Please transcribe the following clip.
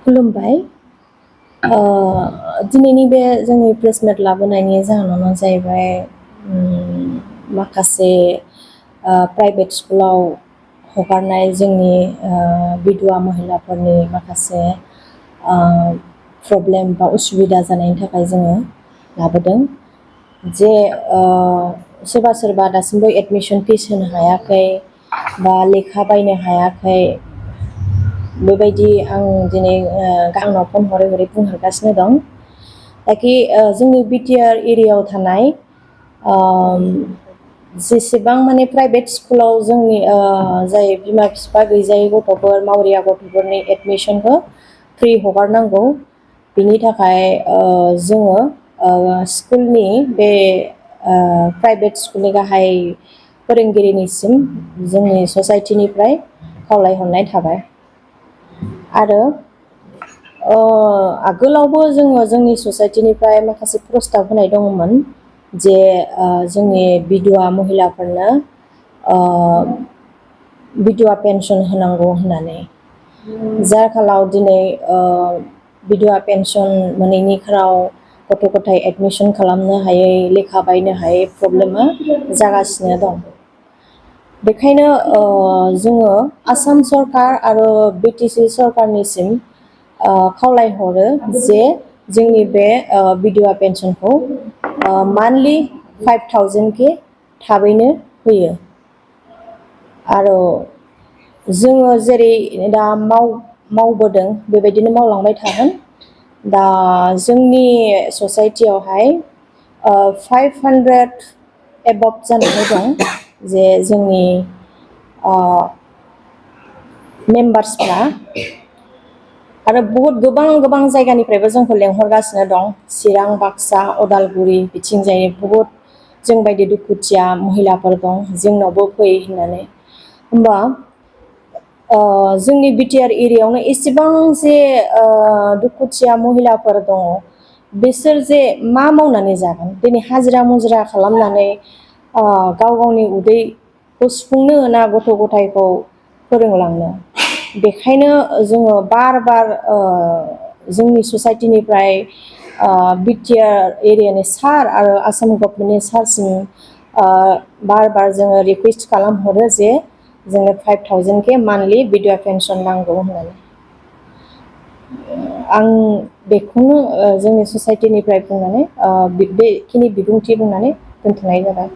खुलुमबाय दिनैनि बे जोंनि प्रेस मिट लाबोनायनि जाहोनानो जाहैबाय माखासे प्राइभेट स्कुलाव हगारनाय जोंनि बिधवा महिलाफोरनि माखासे प्रब्लेम बा उसुबिदा जानायनि थाखाय जोङो लाबोदों जे सोरबा सोरबा दासिमबो एडमिशन फिस होनो हायाखै बा लेखा बायनो हायाखै बेबायदि आं दिनै आंनाव फन हरै हरै बुंहरगासिनो दं ताकि जोंनि बिटिआर एरियायाव थानाय जेसेबां माने प्राइभेट स्कुलाव जोंनि जाय बिमा बिफा गैजायै गथ'फोर मावरिया गथ'फोरनि एडमिशनखौ फ्रि हगारनांगौ बिनि थाखाय जोङो स्कुलनि बे प्राइभेट स्कुलनि गाहाय फोरोंगिरिनिसिम जोंनि ससाइटिनिफ्राय खावलायहरनाय थाबाय आरो आगोलावबो जोङो जोंनि ससाइटिनिफ्राय माखासे प्रस्ताब होनाय दङमोन जे जोंनि बिधवा महिलाफोरनो बिधवा पेन्सन होनांगौ होननानै जाय खालाव दिनै बिधवा पेन्सन मोनैनि खाराव गथ' गथाय एडमिशन खालामनो हायै लेखा बायनो हायै प्रब्लेमा जागासिनो दं बेखायनो जोङो आसाम सरकार आरो बिटिसि सरकारनिसिम खावलायहरो जे जोंनि बे बिधवा पेन्सनखौ मान्थलि 5000 के थाबैनो होयो आरो जोङो जेरै दा मावबोदों बेबायदिनो मावलांबाय थागोन दा जोंनि ससाइटियावहाय 500 एबभ जानानै दं जे जोंनि मेम्बार्सफ्रा आरो बहुत गोबां जायगानिफ्रायबो जोंखौ लेंहरगासिनो दं चिरां बाक्सा उदालगुरि बिथिंजाय बहुत जोंबायदि दुखुथिया महिलाफोर दं जोंनावबो फै होननानै होमबा जोंनि बिटिआर एरियायावनो एसेबां जे दुखुथिया महिलाफोर दङ बिसोर जे मा मावनानै जागोन दिनै हाजिरा मुजिरा खालामनानै गाव गावनि उदैखौ सुफुंनो ना गथ' गथायखौ फोरोंलांनो बेखायनो जोङो बार बार जोंनि ससाइटिनिफ्राय बिटिआर एरियानि सार आरो आसाम गभमेन्टनि सारसिम बार बार जोङो रिकुवेस्ट खालामहरो जे जोंनो 5000 के मान्थलि बिधवा पेन्सन नांगौ होननानै आं बेखौनो जोंनि ससाइटिनिफ्राय बुंनानै बेखिनि बिबुंथि बुंनानै दोनथ'नाय जाबाय